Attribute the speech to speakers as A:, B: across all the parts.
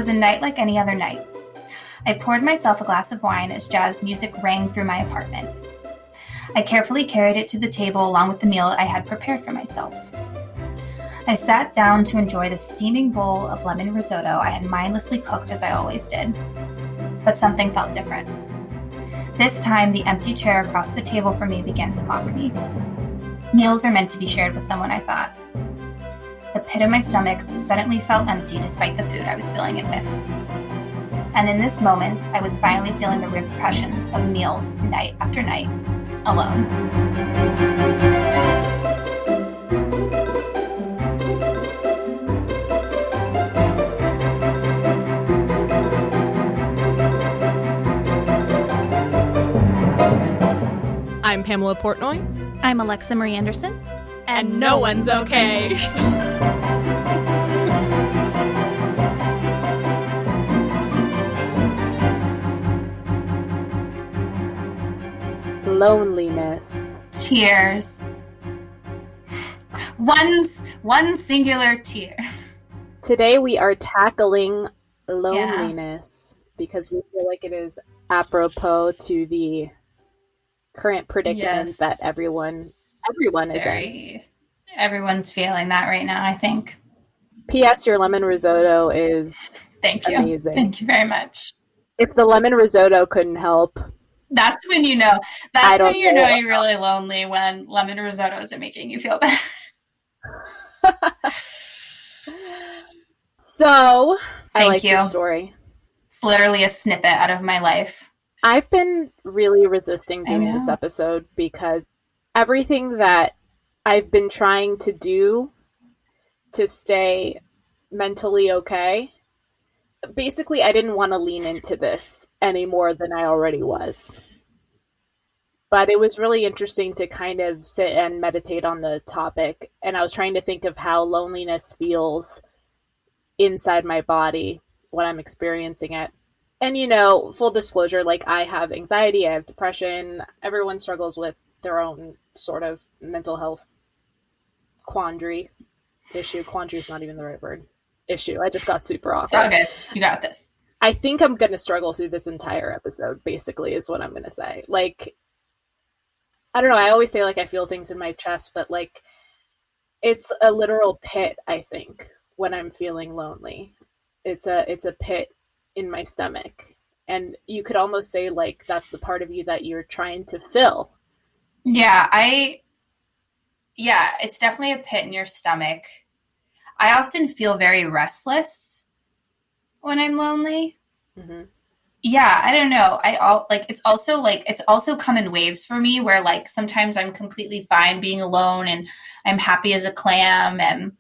A: was a night like any other night. I poured myself a glass of wine as jazz music rang through my apartment. I carefully carried it to the table along with the meal I had prepared for myself. I sat down to enjoy the steaming bowl of lemon risotto I had mindlessly cooked as I always did. But something felt different. This time, the empty chair across the table from me began to mock me. Meals are meant to be shared with someone, I thought. The pit of my stomach suddenly felt empty despite the food I was filling it with. And in this moment, I was finally feeling the repercussions of meals night after night, alone.
B: I'm Pamela Portnoy.
C: I'm Alexa Marie Anderson.
B: And no one's okay.
D: Loneliness.
A: Tears. One singular tear.
D: Today we are tackling loneliness because we feel like it is apropos to the current predicament that everyone is in.
A: Everyone's feeling that right now, I think.
D: P.S. Your lemon risotto is amazing.
A: Thank you very much.
D: If the lemon risotto couldn't help,
A: that's when you know. That's when you know you're really lonely, when lemon risotto isn't making you feel better.
D: So, I like
A: you.
D: Your story.
A: It's literally a snippet out of my life.
D: I've been really resisting doing this episode because everything that I've been trying to do to stay mentally okay, basically I didn't want to lean into this any more than I already was. But it was really interesting to kind of sit and meditate on the topic. And I was trying to think of how loneliness feels inside my body when I'm experiencing it. And, full disclosure, like I have anxiety, I have depression. Everyone struggles with their own sort of mental health quandary issue. Quandary is not even the right word. Issue. I just got super awkward.
A: It's all good. You got this.
D: I think I'm going to struggle through this entire episode, basically, is what I'm going to say. Like, I don't know. I always say, like, I feel things in my chest, but, like, it's a literal pit, I think, when I'm feeling lonely. It's a pit in my stomach. And you could almost say, like, that's the part of you that you're trying to fill.
A: Yeah, it's definitely a pit in your stomach. I often feel very restless when I'm lonely.
D: Mm-hmm.
A: Yeah, I don't know. It's also come in waves for me where like sometimes I'm completely fine being alone and I'm happy as a clam. And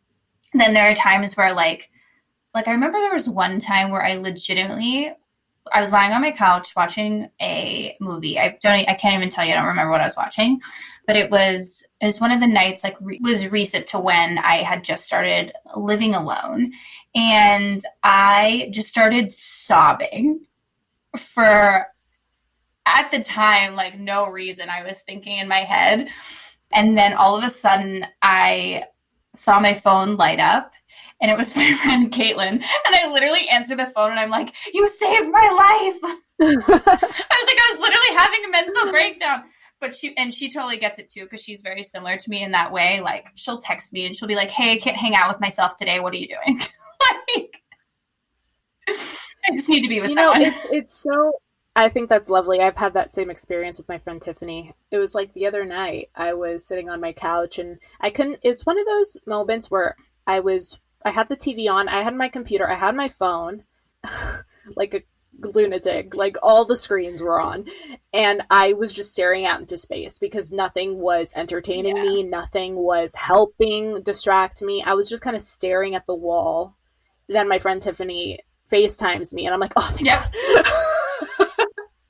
A: then there are times where like I remember there was one time where I was lying on my couch watching a movie. I can't even tell you. I don't remember what I was watching, but it was one of the nights was recent to when I had just started living alone, and I just started sobbing for, at the time, like no reason. I was thinking in my head, and then all of a sudden I saw my phone light up. And it was my friend Caitlin. And I literally answered the phone and I'm like, you saved my life. I was literally having a mental breakdown. But she totally gets it too, because she's very similar to me in that way. Like she'll text me and she'll be like, hey, I can't hang out with myself today. What are you doing? Like, I just need to be with someone.
D: It's so, I think that's lovely. I've had that same experience with my friend Tiffany. It was like the other night I was sitting on my couch and it's one of those moments where I had the TV on, I had my computer, I had my phone, like a lunatic, like all the screens were on. And I was just staring out into space because nothing was entertaining me. Nothing was helping distract me. I was just kind of staring at the wall. Then my friend Tiffany FaceTimes me and I'm like, oh, thank God.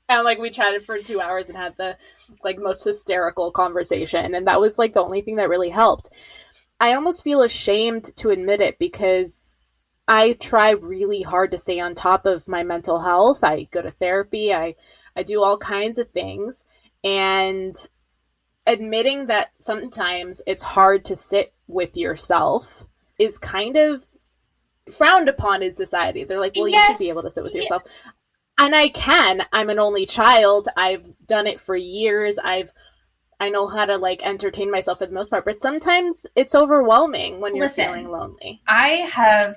D: And like we chatted for 2 hours and had the like most hysterical conversation. And that was like the only thing that really helped. I almost feel ashamed to admit it because I try really hard to stay on top of my mental health. I go to therapy. I do all kinds of things. And admitting that sometimes it's hard to sit with yourself is kind of frowned upon in society. They're like, well, you should be able to sit with yourself. And I can. I'm an only child. I've done it for years. I know how to like entertain myself for the most part, but sometimes it's overwhelming when you're feeling lonely.
A: I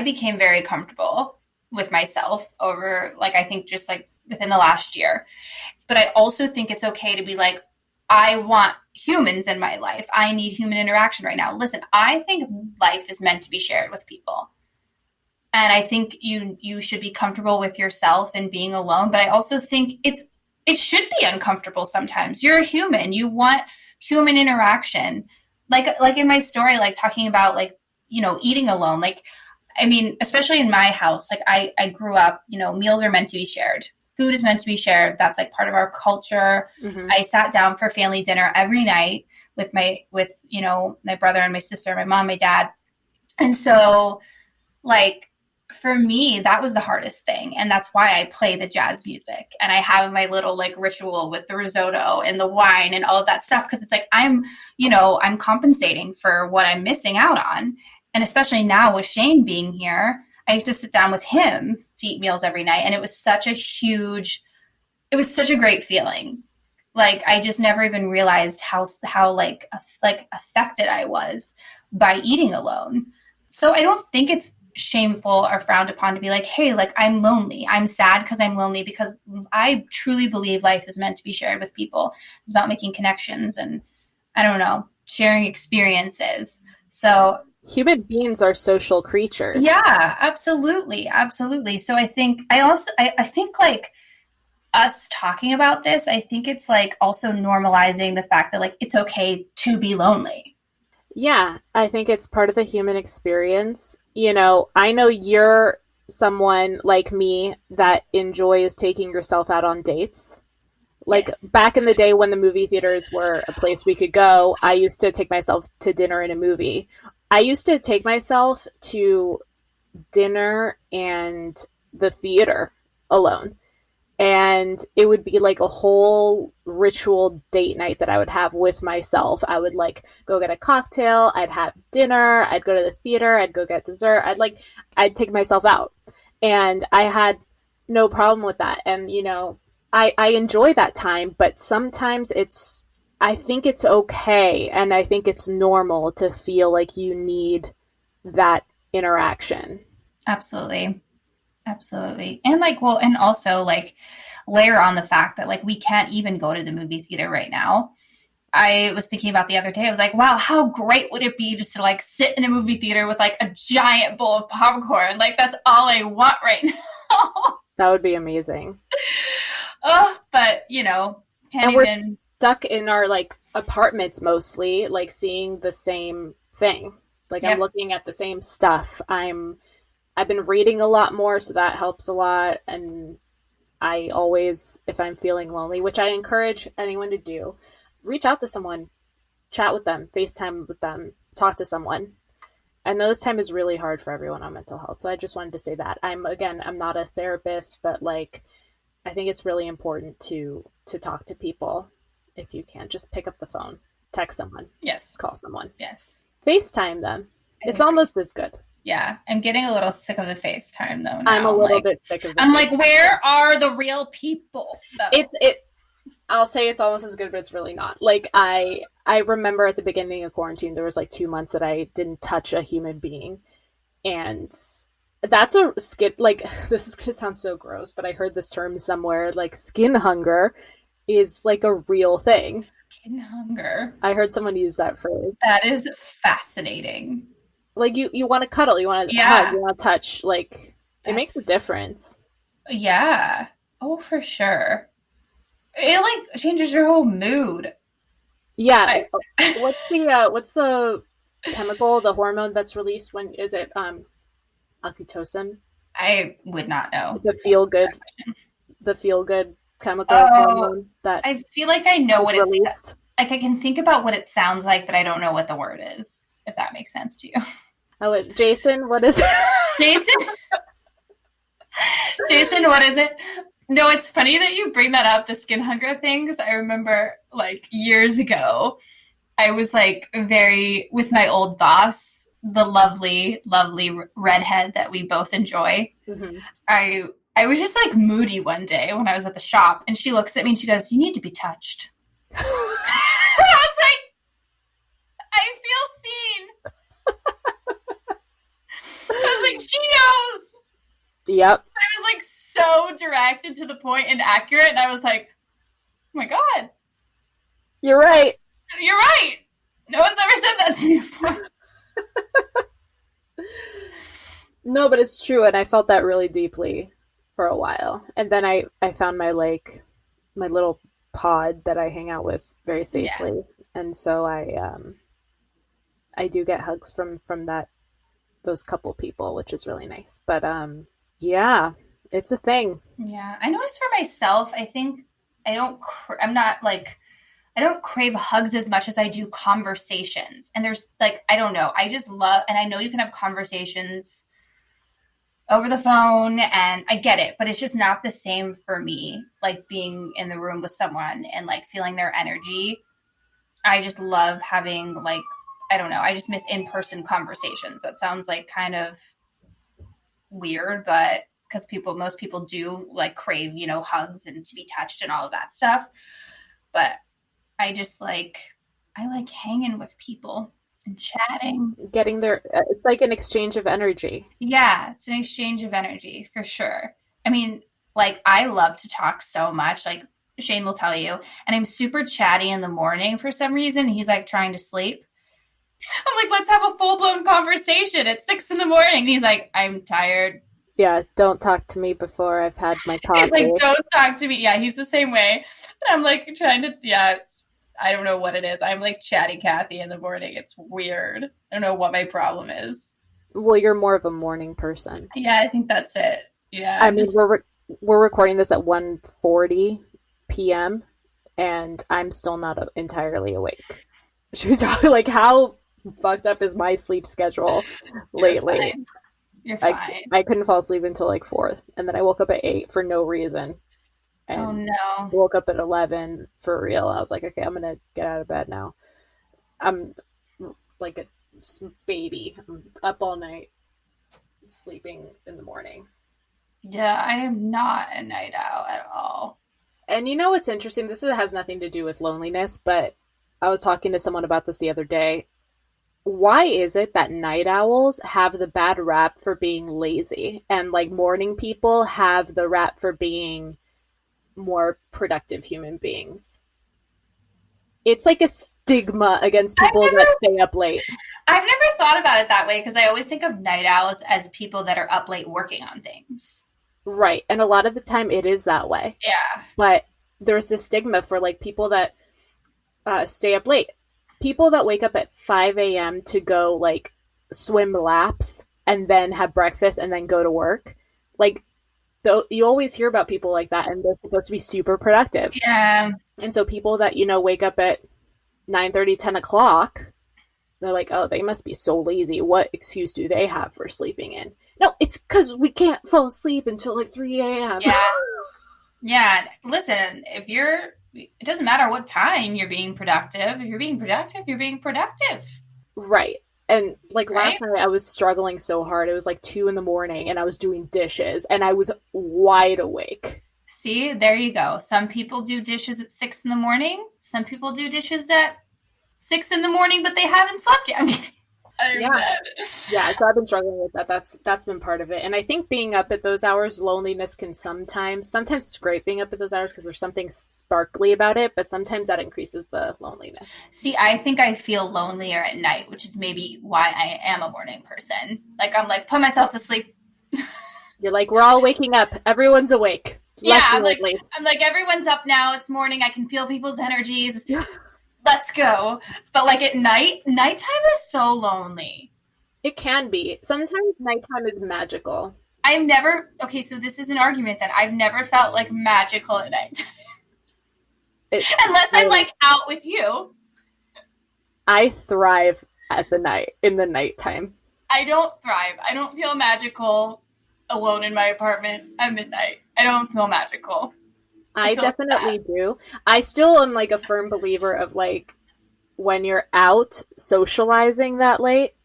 A: became very comfortable with myself over, like, I think just like within the last year. But I also think it's okay to be like, I want humans in my life. I need human interaction right now. Listen, I think life is meant to be shared with people. And I think you should be comfortable with yourself and being alone. But I also think it should be uncomfortable sometimes. You're a human. You want human interaction. Like in my story, like talking about like, you know, eating alone. Like, I mean, especially in my house, like I grew up, you know, meals are meant to be shared. Food is meant to be shared. That's like part of our culture. Mm-hmm. I sat down for family dinner every night with you know, my brother and my sister, my mom, my dad. And so like, for me, that was the hardest thing. And that's why I play the jazz music. And I have my little like ritual with the risotto and the wine and all of that stuff. Cause it's like, I'm compensating for what I'm missing out on. And especially now with Shane being here, I have to sit down with him to eat meals every night. And it was such a great feeling. Like, I just never even realized how like affected I was by eating alone. So I don't think it's shameful or frowned upon to be like, hey, like, I'm lonely. I'm sad because I'm lonely, because I truly believe life is meant to be shared with people. It's about making connections and, I don't know, sharing experiences. So
D: human beings are social creatures.
A: Yeah, absolutely. Absolutely. So I think I think like us talking about this, I think it's like also normalizing the fact that like it's okay to be lonely.
D: Yeah, I think it's part of the human experience. You know, I know you're someone like me that enjoys taking yourself out on dates. Like, yes. Back in the day when the movie theaters were a place we could go, I used to take myself to dinner and a movie. I used to take myself to dinner and the theater alone. And it would be like a whole ritual date night that I would have with myself. I would like go get a cocktail, I'd have dinner, I'd go to the theater, I'd go get dessert, I'd take myself out. And I had no problem with that. And, you know, I enjoy that time, but sometimes I think it's okay. And I think it's normal to feel like you need that interaction.
A: Absolutely. Absolutely. And like, well, and also like layer on the fact that like we can't even go to the movie theater right now. I was thinking about the other day, I was like, wow, how great would it be just to like sit in a movie theater with like a giant bowl of popcorn? Like, that's all I want right now.
D: That would be amazing.
A: Oh, but you know,
D: we're stuck in our like apartments mostly, like seeing the same thing. Like, yeah. I'm looking at the same stuff. I've been reading a lot more, so that helps a lot. And I always, if I'm feeling lonely, which I encourage anyone to do, reach out to someone, chat with them, FaceTime with them, talk to someone. I know this time is really hard for everyone on mental health, so I just wanted to say that. I'm not a therapist, but like, I think it's really important to talk to people if you can. Just pick up the phone, text someone.
A: Yes.
D: Call someone.
A: Yes.
D: FaceTime them. It's almost as good.
A: Yeah, I'm getting a little sick of the FaceTime though now.
D: I'm a little bit sick of it.
A: I'm like, where are the real people? Though?
D: I'll say it's almost as good, but it's really not. Like, I remember at the beginning of quarantine, there was like 2 months that I didn't touch a human being. And that's a skin, like, this is going to sound so gross, but I heard this term somewhere, like skin hunger is like a real thing.
A: Skin hunger.
D: I heard someone use that phrase.
A: That is fascinating.
D: Like, you want to cuddle, you want to hug, you want to touch. Like, it makes a difference.
A: Yeah. Oh, for sure. It like changes your whole mood.
D: Yeah. What's the chemical, the hormone that's released when, is it oxytocin?
A: I would not know.
D: The feel good chemical hormone that
A: I feel like I know what it's released. Like, I can think about what it sounds like, but I don't know what the word is, if that makes sense to you.
D: Oh, Jason, what is it?
A: Jason, what is it? No, it's funny that you bring that up, the skin hunger thing, because I remember like years ago, I was like with my old boss, the lovely, lovely redhead that we both enjoy.
D: Mm-hmm.
A: I was just like moody one day when I was at the shop, and she looks at me and she goes, "You need to be touched." I was like, I feel seen. I was like, she knows.
D: Yep.
A: I was like so direct and to the point and accurate, and I was like, oh my God.
D: You're right.
A: You're right. No one's ever said that to me before.
D: No, but it's true, and I felt that really deeply for a while. And then I found my my little pod that I hang out with very safely. Yeah. And so I do get hugs from those couple people, which is really nice. But yeah, it's a thing.
A: Yeah, I noticed for myself, I think I don't crave hugs as much as I do conversations. And there's like, I don't know, I just love, and I know you can have conversations over the phone and I get it, but it's just not the same for me, like being in the room with someone and like feeling their energy. I just love having like, I don't know, I just miss in-person conversations. That sounds like kind of weird, but because most people do like crave, hugs and to be touched and all of that stuff. But I like hanging with people and chatting.
D: Getting there, it's like an exchange of energy.
A: Yeah, it's an exchange of energy for sure. I mean, like I love to talk so much, like Shane will tell you, and I'm super chatty in the morning for some reason. He's like trying to sleep. I'm like, let's have a full-blown conversation at 6 a.m. He's like, I'm tired.
D: Yeah, don't talk to me before I've had my coffee.
A: He's like, don't talk to me. Yeah, he's the same way. And I'm like trying to, I don't know what it is. I'm like chatty Cathy in the morning. It's weird. I don't know what my problem is.
D: Well, you're more of a morning person.
A: Yeah, I think that's it. Yeah.
D: I mean, we're recording this at 1:40 p.m. and I'm still not entirely awake. Should we talk like how fucked up is my sleep schedule lately?
A: You're fine.
D: I couldn't fall asleep until like 4, and then I woke up at 8 for no reason. And
A: oh no!
D: Woke up at 11 for real. I was like, okay, I'm gonna get out of bed now. I'm like a baby. I'm up all night, sleeping in the morning.
A: Yeah, I am not a night owl at all.
D: And you know what's interesting? This has nothing to do with loneliness, but I was talking to someone about this the other day. Why is it that night owls have the bad rap for being lazy and like morning people have the rap for being more productive human beings? It's like a stigma against people that stay up late.
A: I've never thought about it that way because I always think of night owls as people that are up late working on things.
D: Right. And a lot of the time it is that way.
A: Yeah.
D: But there's this stigma for like people that stay up late. People that wake up at 5 a.m. to go like swim laps and then have breakfast and then go to work. Like you always hear about people like that and they're supposed to be super productive.
A: Yeah.
D: And so people that, wake up at 9:30, 10 o'clock, they're like, oh, they must be so lazy. What excuse do they have for sleeping in? No, it's because we can't fall asleep until like 3 a.m.
A: Yeah. Yeah. Listen, it doesn't matter what time you're being productive. If you're being productive, you're being productive.
D: Right. And like last night I was struggling so hard. It was like 2 a.m. and I was doing dishes and I was wide awake.
A: See, there you go. Some people do dishes at 6 a.m. Some people do dishes at 6 a.m, but they haven't slept yet. I mean,
D: yeah. So I've been struggling with that. That's been part of it. And I think being up at those hours, loneliness can sometimes it's great being up at those hours because there's something sparkly about it, but sometimes that increases the loneliness.
A: See, I think I feel lonelier at night, which is maybe why I am a morning person. Like I'm like, put myself to sleep.
D: You're like, we're all waking up. Everyone's awake.
A: Yeah, I'm like, everyone's up now. It's morning. I can feel people's energies. Yeah. Let's go. But like at nighttime is so lonely.
D: It can be. Sometimes nighttime is magical.
A: So this is an argument that I've never felt like magical at night. Unless I'm like out with you.
D: I thrive in the nighttime.
A: I don't thrive. I don't feel magical alone in my apartment at midnight. I don't feel magical.
D: I definitely do. I still am like a firm believer of like when you're out socializing that late,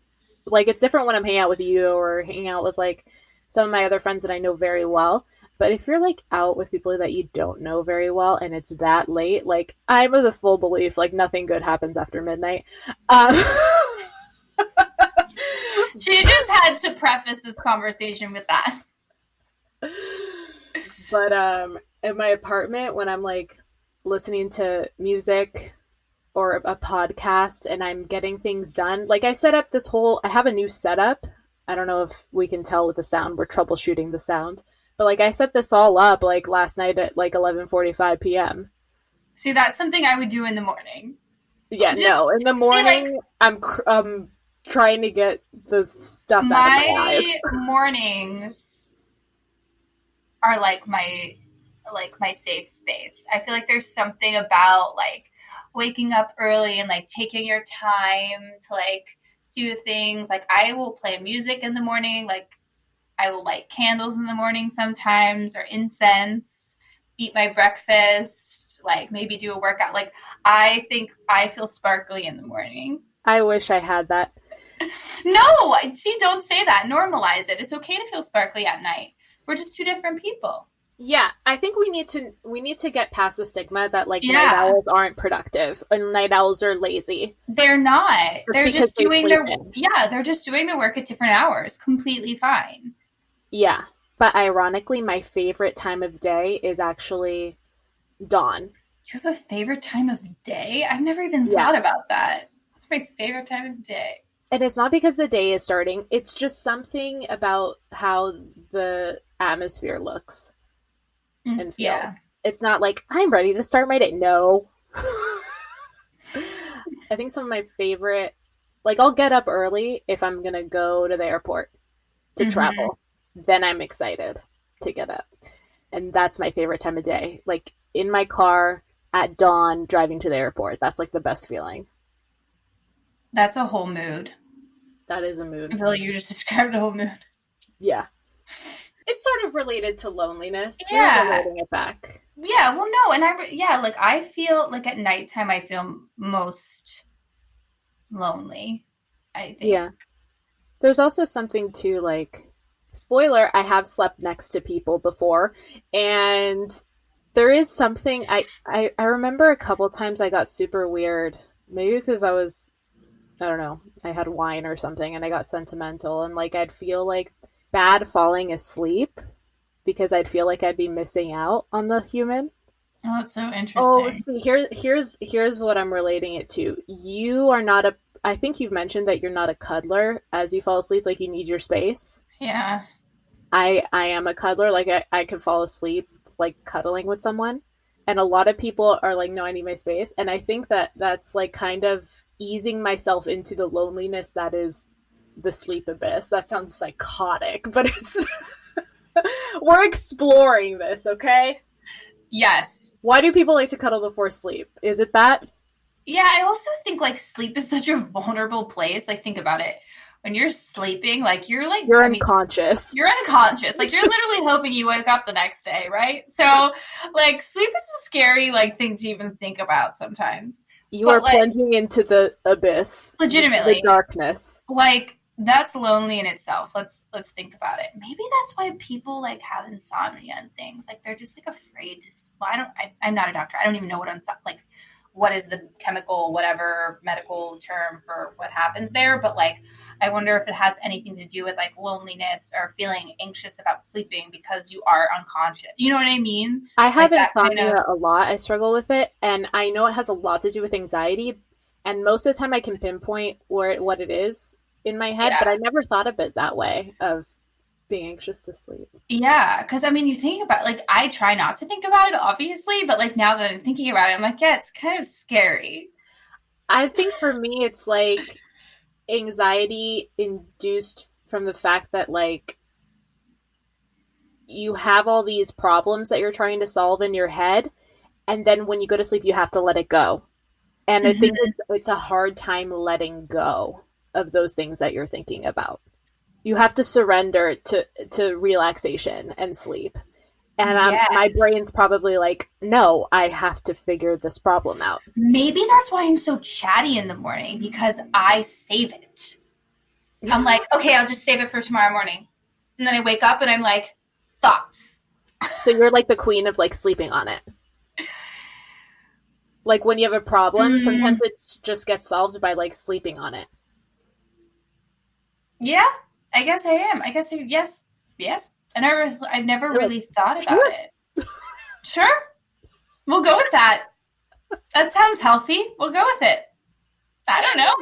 D: like, it's different when I'm hanging out with you or hanging out with, like, some of my other friends that I know very well. But if you're, like, out with people that you don't know very well and it's that late, like, I'm of the full belief, like, nothing good happens after midnight. Um,
A: She just had to preface this conversation with that.
D: But in my apartment, when I'm, like, listening to music or a podcast and I'm getting things done, like, I have a new setup. I don't know if we can tell with the sound. We're troubleshooting the sound. But, like, I set this all up, like, last night at, like, 11:45 p.m.
A: See, that's something I would do in the morning.
D: Yeah, no. In the morning, I'm trying to get the stuff out of my eyes.
A: My mornings are like my safe space. I feel like there's something about, like, waking up early and, like, taking your time to, like, do things. Like, I will play music in the morning. Like, I will light candles in the morning sometimes, or incense, eat my breakfast, like, maybe do a workout. Like, I think I feel sparkly in the morning.
D: I wish I had that.
A: No, see, don't say that. Normalize it. It's okay to feel sparkly at night. We're just two different people.
D: Yeah, I think we need to get past the stigma that, like, night owls aren't productive and night owls are lazy.
A: They're not. They're just doing they're just doing their work at different hours. Completely fine.
D: Yeah, but ironically, my favorite time of day is actually dawn.
A: You have a favorite time of day? I've never even thought about that. It's my favorite time of day.
D: And it's not because the day is starting. It's just something about how the atmosphere looks and feels. Yeah. It's not like, I'm ready to start my day. No. I think some of my favorite, like, I'll get up early if I'm going to go to the airport to travel. Then I'm excited to get up. And that's my favorite time of day. Like, in my car at dawn, driving to the airport. That's, like, the best feeling.
A: That's a whole mood.
D: That is a mood.
A: I feel like you just described a whole mood.
D: Yeah. It's sort of related to loneliness.
A: Yeah.
D: We're relating it back.
A: Yeah, well, no. And I feel like at nighttime I feel most lonely, I think. Yeah.
D: There's also something to, like, spoiler, I have slept next to people before, and there is something, I remember a couple times I got super weird, maybe because I don't know, I had wine or something, and I got sentimental, and, like, I'd feel, like, bad falling asleep, because I'd feel like I'd be missing out on the human.
A: Oh, that's so interesting.
D: Oh, see, here's what I'm relating it to. You are not I think you've mentioned that you're not a cuddler as you fall asleep, like, you need your space.
A: Yeah.
D: I am a cuddler. Like, I could fall asleep, like, cuddling with someone. And a lot of people are like, no, I need my space. And I think that that's, like, kind of easing myself into the loneliness that is the sleep abyss. That sounds psychotic, but it's... We're exploring this, okay?
A: Yes.
D: Why do people like to cuddle before sleep? Is it that?
A: Yeah, I also think, like, sleep is such a vulnerable place. Like, think about it. When you're sleeping, like, you're
D: unconscious.
A: You're unconscious. Like, you're literally hoping you wake up the next day, right? So, like, sleep is a scary, like, thing to even think about sometimes.
D: You are plunging into the abyss.
A: Legitimately.
D: The darkness.
A: Like, that's lonely in itself. Let's think about it. Maybe that's why people, like, have insomnia and things. Like, they're just, like, afraid to... Well, I'm not a doctor. I don't even know what is the chemical, whatever medical term for what happens there. But, like, I wonder if it has anything to do with, like, loneliness or feeling anxious about sleeping because you are unconscious. You know what I mean?
D: I have insomnia a lot. I struggle with it. And I know it has a lot to do with anxiety. And most of the time I can pinpoint what it is in my head. But I never thought of it that way, of being anxious to sleep.
A: Yeah, because, I mean, you think about, like, I try not to think about it, obviously, but, like, now that I'm thinking about it, I'm like, yeah, it's kind of scary.
D: I think for me, it's, like, anxiety induced from the fact that, like, you have all these problems that you're trying to solve in your head, and then when you go to sleep, you have to let it go. And I think it's a hard time letting go of those things that you're thinking about. You have to surrender to relaxation and sleep. And my brain's probably like, no, I have to figure this problem out.
A: Maybe that's why I'm so chatty in the morning, because I save it. I'm like, okay, I'll just save it for tomorrow morning. And then I wake up and I'm like, thoughts.
D: So you're like the queen of like sleeping on it. Like when you have a problem, sometimes it just gets solved by like sleeping on it.
A: Yeah, I guess I am. Yes, yes. I've never
D: You're
A: really
D: like,
A: thought about
D: sure.
A: it. Sure, we'll go with that. That sounds healthy. We'll go with it. I don't know.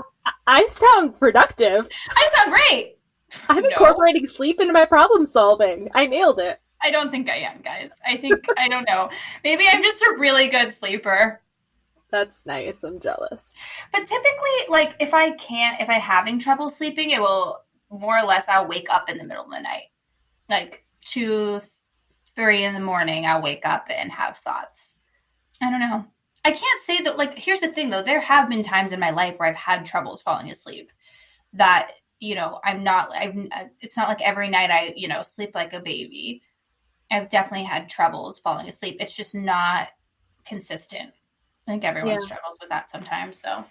D: I sound productive.
A: I sound great.
D: I'm
A: No.
D: incorporating sleep into my problem solving. I nailed it.
A: I don't think I am, guys. I don't know. Maybe I'm just a really good sleeper.
D: That's nice. I'm jealous.
A: But typically, like, if I'm having trouble sleeping, it will more or less, I'll wake up in the middle of the night. Like 2, 3 in the morning, I'll wake up and have thoughts. I don't know. I can't say that, like, here's the thing, though. There have been times in my life where I've had troubles falling asleep that, it's not like every night I, sleep like a baby. I've definitely had troubles falling asleep. It's just not consistent. I think everyone struggles with that sometimes, though.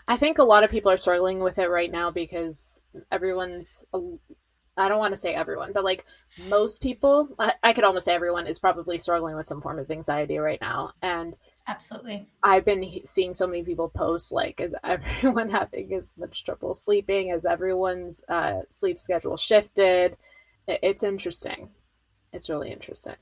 D: I think a lot of people are struggling with it right now because I don't want to say everyone, but like most people, I could almost say everyone is probably struggling with some form of anxiety right now. And
A: absolutely,
D: I've been seeing so many people post like, is everyone having as much trouble sleeping? Has everyone's sleep schedule shifted? It's interesting. It's really interesting.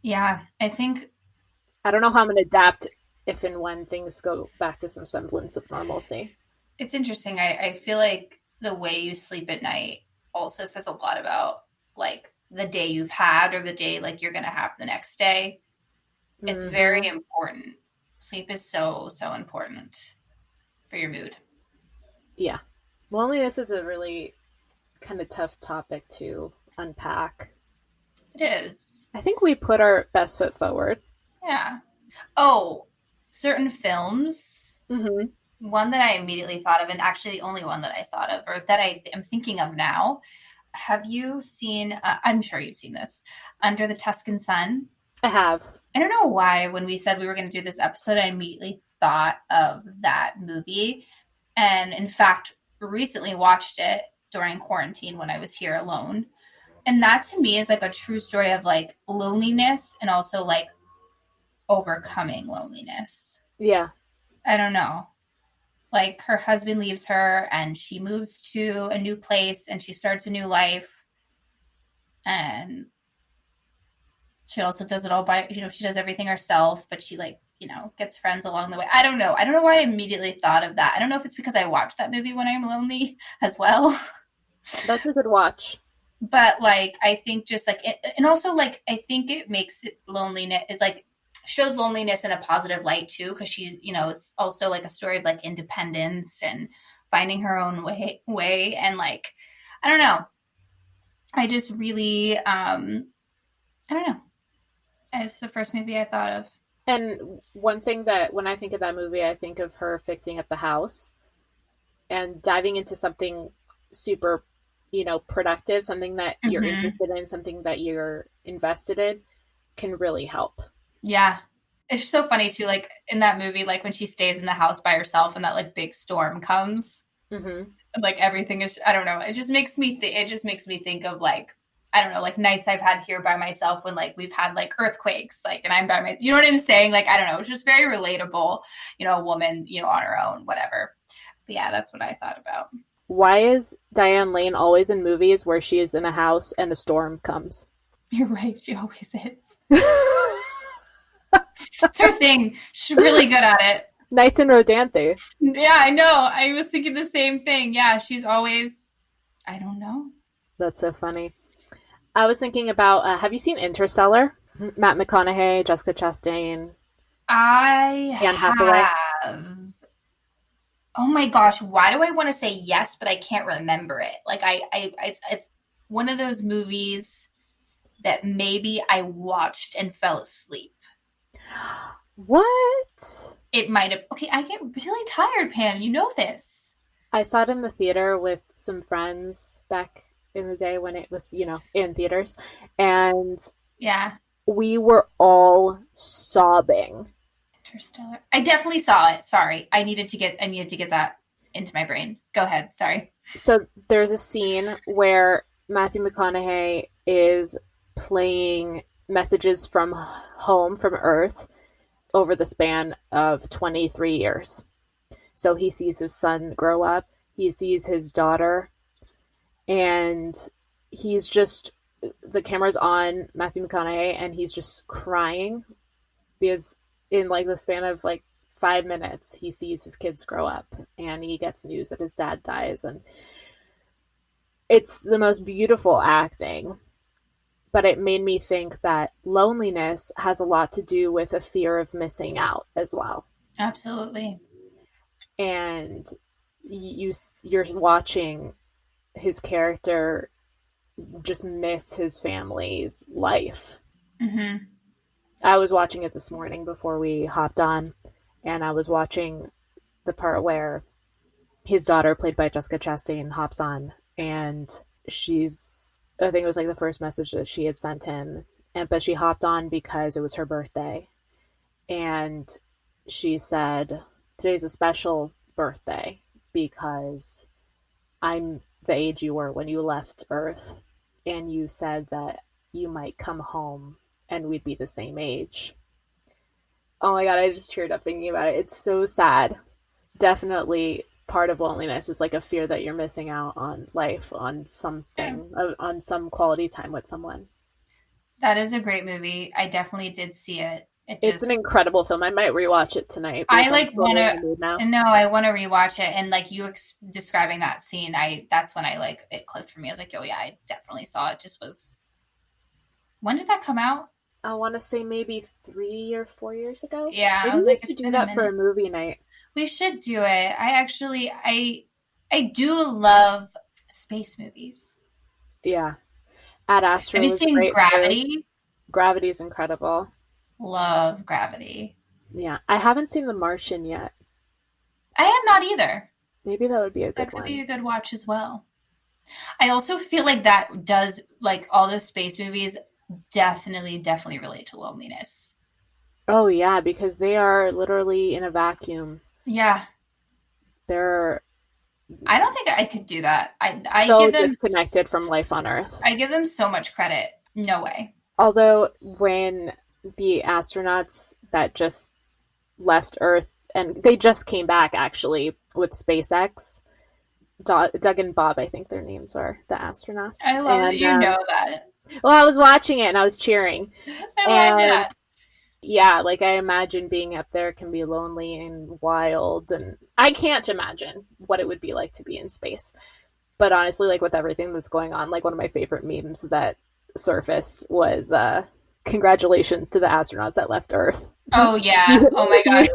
A: Yeah, I
D: don't know how I'm going to adapt if and when things go back to some semblance of normalcy.
A: It's interesting. I feel like the way you sleep at night also says a lot about like the day you've had or the day like you're going to have the next day. It's very important. Sleep is so, so important for your mood.
D: Yeah. Loneliness is a really kind of tough topic to unpack.
A: It is.
D: I think we put our best foot forward.
A: Yeah. Oh, certain films. One that I immediately thought of, and actually the only one that I thought of, or that I am thinking of now. Have you seen, I'm sure you've seen this, Under the Tuscan Sun?
D: I have.
A: I don't know why when we said we were going to do this episode, I immediately thought of that movie. And in fact, recently watched it during quarantine when I was here alone. And that to me is like a true story of like loneliness and also like overcoming loneliness.
D: Yeah.
A: I don't know. Like her husband leaves her and she moves to a new place and she starts a new life. And she also does it all by, she does everything herself, but she like, gets friends along the way. I don't know. I don't know why I immediately thought of that. I don't know if it's because I watched that movie when I'm lonely as well.
D: That's a good watch.
A: But like, I think just like, and also like, I think it makes it loneliness, it like shows loneliness in a positive light too. Cause she's, it's also like a story of like independence and finding her own way. And like, I don't know. I just really, I don't know. It's the first movie I thought of.
D: And one thing that when I think of that movie, I think of her fixing up the house and diving into something super, productive, something that you're interested in, something that you're invested in can really help.
A: Yeah. It's so funny too, like in that movie, like when she stays in the house by herself and that like big storm comes and like everything is, I don't know. It just makes me think of like, I don't know, like nights I've had here by myself when like we've had like earthquakes, like, and I'm by my, you know what I'm saying? Like, I don't know. It's just very relatable, a woman, on her own, whatever. But yeah, that's what I thought about.
D: Why is Diane Lane always in movies where she is in a house and a storm comes?
A: You're right. She always is. It's her thing. She's really good at it.
D: Nights in Rodanthe.
A: Yeah, I know. I was thinking the same thing. Yeah, she's always, I don't know.
D: That's so funny. I was thinking about, have you seen Interstellar? Matt McConaughey, Jessica Chastain.
A: I
D: Anne Hathaway.
A: have. Oh my gosh, why do I want to say yes, but I can't remember it? Like it's one of those movies that maybe I watched and fell asleep.
D: What?
A: It might have. Okay, I get really tired, Pam. You know this.
D: I saw it in the theater with some friends back in the day when it was, in theaters. And
A: yeah,
D: we were all sobbing.
A: Interstellar. I definitely saw it. Sorry. I needed to get that into my brain. Go ahead. Sorry.
D: So there's a scene where Matthew McConaughey is playing messages from home, from Earth, over the span of 23 years. So he sees his son grow up, he sees his daughter, and he's just, the camera's on Matthew McConaughey, and he's just crying because in like the span of like 5 minutes, he sees his kids grow up and he gets news that his dad dies. And it's the most beautiful acting, but it made me think that loneliness has a lot to do with a fear of missing out as well.
A: Absolutely.
D: And you're watching his character just miss his family's life.
A: Mm-hmm.
D: I was watching it this morning before we hopped on, and I was watching the part where his daughter, played by Jessica Chastain, hops on, and I think it was like the first message that she had sent him, but she hopped on because it was her birthday, and she said, "Today's a special birthday because I'm the age you were when you left Earth, and you said that you might come home and we'd be the same age." Oh my god, I just teared up thinking about it. It's so sad. Definitely part of loneliness is like a fear that you're missing out on life, on something, on some quality time with someone.
A: That is a great movie. I definitely did see it.
D: It's an incredible film. I might rewatch it tonight
A: I
D: because I'm
A: like want
D: totally in the mood now.
A: to. No, I want to rewatch it, and like you describing that scene, that's when I like it clicked for me. I was like, oh yeah, I definitely saw it. Just was. When did that come out?
D: I want to say maybe 3 or 4 years ago.
A: Yeah,
D: Maybe
A: I was
D: we
A: like,
D: should
A: it's
D: do
A: been a
D: that for a
A: minute.
D: movie night.
A: We should do it. I do love space movies.
D: Yeah. Ad Astra
A: Have you
D: was
A: seen
D: great too.
A: Gravity?
D: Gravity is incredible.
A: Love Gravity.
D: Yeah. I haven't seen The Martian yet.
A: I have not either.
D: Maybe that would be a
A: That
D: good
A: could be
D: one.
A: a good watch as well. I also feel like that does, like, all those space movies definitely relate to loneliness.
D: Oh yeah, because they are literally in a vacuum.
A: Yeah.
D: They're
A: I don't think I could do that.
D: so disconnected from life on Earth.
A: I give them so much credit. No way.
D: Although when the astronauts that just left Earth, and they just came back actually with SpaceX, Doug and Bob, I think their names are, the astronauts.
A: I love that
D: And
A: you know that.
D: well, I was watching it and I was cheering.
A: I love
D: And
A: that.
D: yeah, like I imagine being up there can be lonely and wild, and I can't imagine what it would be like to be in space. But honestly, like with everything that's going on, like one of my favorite memes that surfaced was congratulations to the astronauts that left Earth.
A: Oh yeah. Oh my gosh.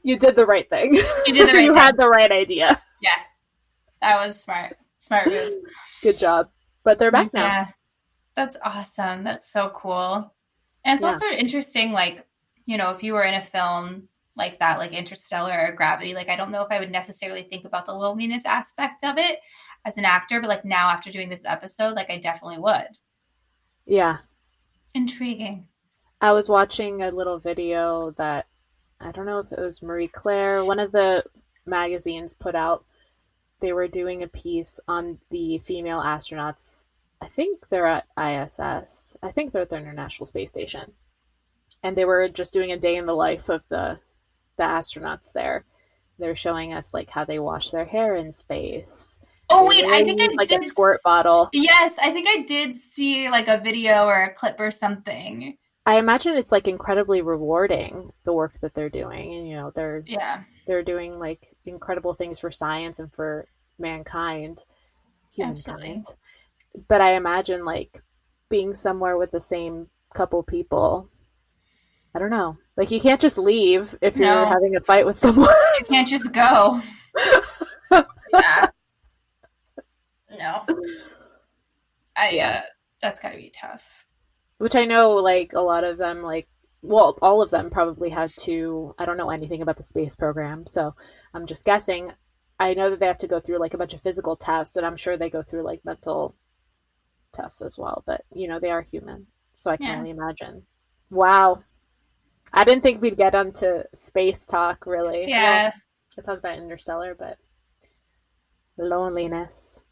D: You did the right thing.
A: You did the right
D: You
A: thing.
D: had the right idea.
A: Yeah. That was smart. Smart move.
D: Good job. But they're back now.
A: Yeah. That's awesome. That's so cool. And it's
D: Yeah.
A: also interesting, like, if you were in a film like that, like Interstellar or Gravity, like I don't know if I would necessarily think about the loneliness aspect of it as an actor, but like now after doing this episode, like I definitely would.
D: Yeah.
A: Intriguing.
D: I was watching a little video that, I don't know if it was Marie Claire, one of the magazines put out. They were doing a piece on the female astronauts. I think they're at ISS. I think they're at the International Space Station. And they were just doing a day in the life of the astronauts there. They're showing us like how they wash their hair in space.
A: Oh wait, I think I
D: like
A: did
D: a squirt bottle.
A: Yes, I think I did see like a video or a clip or something.
D: I imagine it's like incredibly rewarding, the work that they're doing, and they're doing like incredible things for science and for humankind.
A: Absolutely.
D: But I imagine like being somewhere with the same couple people. I don't know. Like you can't just leave if you're having a fight with someone.
A: You can't just go. Yeah. No. That's gotta be tough.
D: Which I know, like, a lot of them, like, well, all of them probably had to, I don't know anything about the space program, so I'm just guessing. I know that they have to go through, like, a bunch of physical tests, and I'm sure they go through, like, mental tests as well, but, they are human, so I can only imagine. Wow. I didn't think we'd get onto space talk, really.
A: Yeah.
D: Well, I talked about Interstellar, but Loneliness.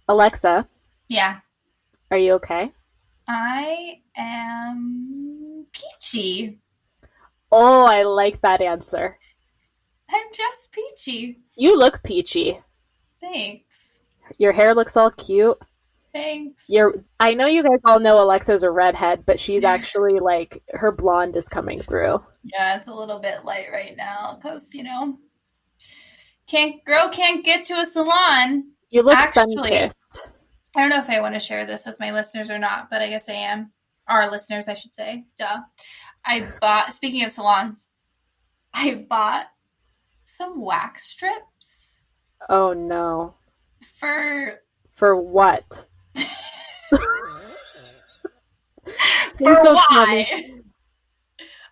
D: Alexa,
A: Yeah.
D: are you okay?
A: I am peachy.
D: Oh, I like that answer.
A: I'm just peachy.
D: You look peachy.
A: Thanks.
D: Your hair looks all cute.
A: Thanks.
D: I know you guys all know Alexa's a redhead, but she's actually like her blonde is coming through.
A: Yeah, it's a little bit light right now because, can't get to a salon.
D: You look
A: Actually,
D: sun-kissed.
A: I don't know if I want to share this with my listeners or not, but I guess I am. Our listeners, I should say. Duh. Speaking of salons, I bought some wax strips
D: Oh no.
A: for
D: For what?
A: for
D: Please don't tell
A: why?
D: me.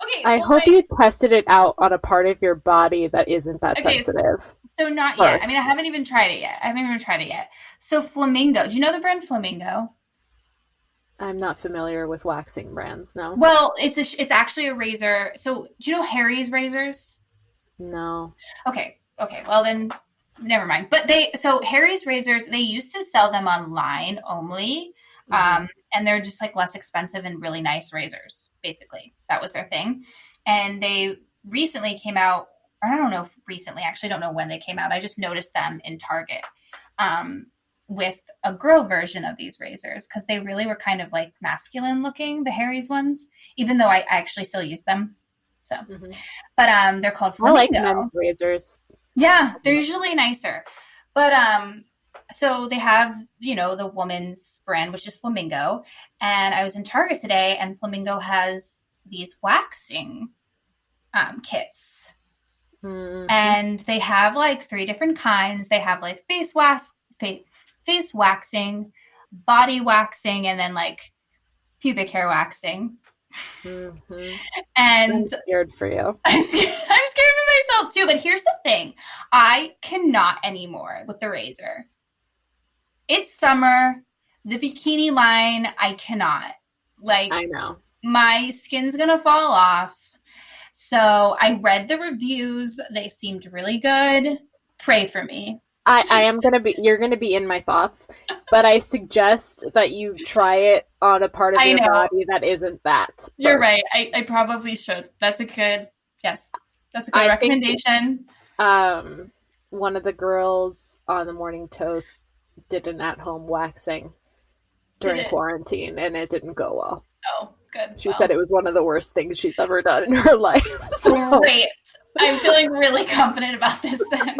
A: Okay,
D: I
A: well,
D: hope you tested it out on a part of your body that isn't that
A: okay,
D: sensitive.
A: so not yet. I
D: First.
A: mean, I haven't even tried it yet. So Flamingo, do you know the brand Flamingo?
D: I'm not familiar with waxing brands, no.
A: Well, it's actually a razor. So do you know Harry's razors?
D: No.
A: Okay. Well then, never mind. But Harry's razors, they used to sell them online only, and they're just like less expensive and really nice razors. Basically, that was their thing. And they recently came out. I don't know if recently. Actually, don't know when they came out. I just noticed them in Target with a girl version of these razors because they really were kind of like masculine looking. The Harry's ones, even though I actually still use them. So, but they're called Flamingo.
D: I like men's razors.
A: Yeah, they're usually nicer. But so they have, the woman's brand, which is Flamingo. And I was in Target today and Flamingo has these waxing kits. And they have like 3 different kinds. They have like face waxing, body waxing, and then like pubic hair waxing. And
D: I'm scared for you.
A: I'm scared for myself too. But here's the thing. I cannot anymore with the razor. It's summer. The bikini line, I cannot. Like,
D: I know.
A: My skin's going to fall off. So I read the reviews. They seemed really good. Pray for me.
D: You're going to be in my thoughts, but I suggest that you try it on a part of your body that isn't that. First.
A: You're right. I probably should. That's a good recommendation.
D: One of the girls on the Morning Toast did an at-home waxing during quarantine, and it didn't go well.
A: Oh, good.
D: She said it was one of the worst things she's ever done in her life. So.
A: Great. I'm feeling really confident about this then.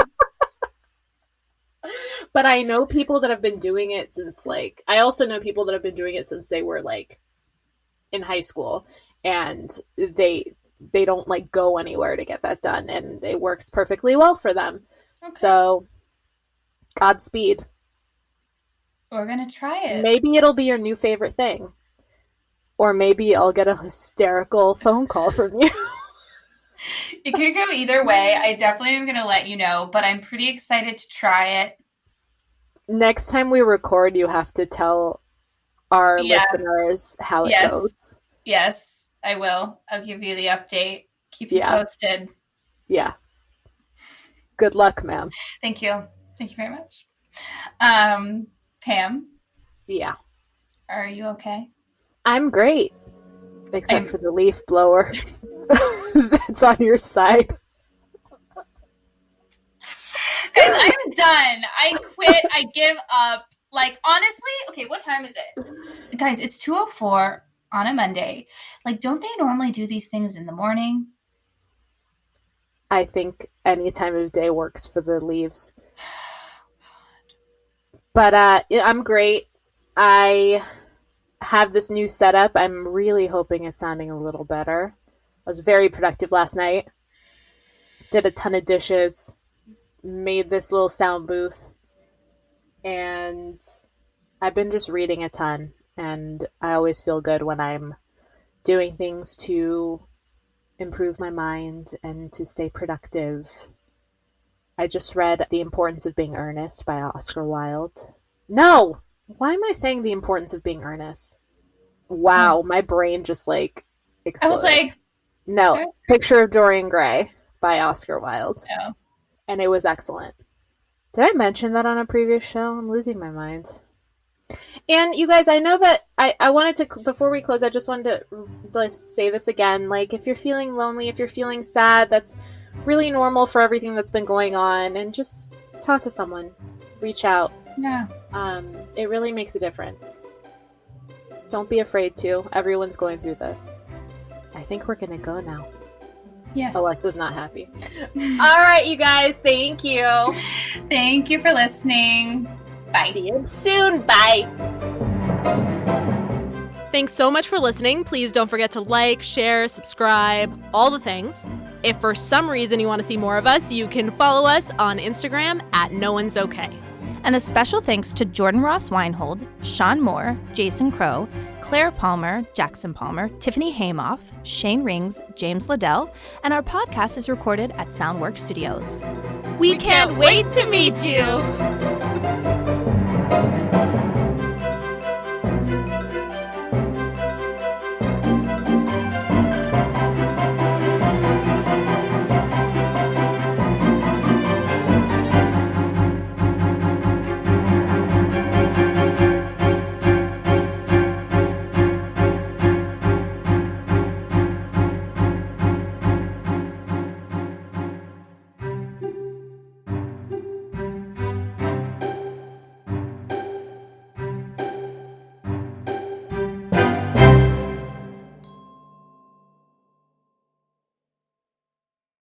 D: But I know people that have been doing it since I also know people that have been doing it since they were in high school, and they don't go anywhere to get that done, and it works perfectly well for them. Okay. So Godspeed.
A: We're gonna try it.
D: Maybe it'll be your new favorite thing. Or maybe I'll get a hysterical phone call from you.
A: It could go either way. I definitely am going to let you know, but I'm pretty excited to try it.
D: Next time we record, you have to tell our listeners how it goes.
A: Yes, I will. I'll give you the update. Keep you posted.
D: Yeah. Good luck, ma'am.
A: Thank you. Thank you very much. Pam?
D: Yeah.
A: Are you okay?
D: I'm great. Except for the leaf blower that's on your side.
A: Guys, I'm done. I quit. I give up. Honestly, okay, what time is it? Guys, it's 2:04 on a Monday. Don't they normally do these things in the morning?
D: I think any time of day works for the leaves. But I'm great. I have this new setup. I'm really hoping it's sounding a little better. I was very productive last night. Did a ton of dishes. Made this little sound booth. And I've been just reading a ton. And I always feel good when I'm doing things to improve my mind and to stay productive. I just read The Importance of Being Earnest by Oscar Wilde. No! Why am I saying The Importance of Being Earnest? Wow, my brain just exploded.
A: I was like,
D: no, Picture of Dorian Gray by Oscar Wilde.
A: No.
D: And it was excellent. Did I mention that on a previous show? I'm losing my mind. And you guys, I know that I wanted to, before we close, I just wanted to say this again. Like, if you're feeling lonely, if you're feeling sad, that's really normal for everything that's been going on. And just talk to someone. Reach out.
A: Yeah.
D: It really makes a difference. Don't be afraid to. Everyone's going through this. I think we're going to go now.
A: Yes.
D: Alexa's not happy. All right, you guys. Thank you.
A: Thank you for listening. Bye.
D: See you soon. Bye.
B: Thanks so much for listening. Please don't forget to like, share, subscribe, all the things. If for some reason you want to see more of us, you can follow us on Instagram at NoOne'sOkay.
C: And a special thanks to Jordan Ross Weinhold, Sean Moore, Jason Crow, Claire Palmer, Jackson Palmer, Tiffany Haymoff, Shane Rings, James Liddell, and our podcast is recorded at Soundworks Studios.
B: We can't wait to meet you!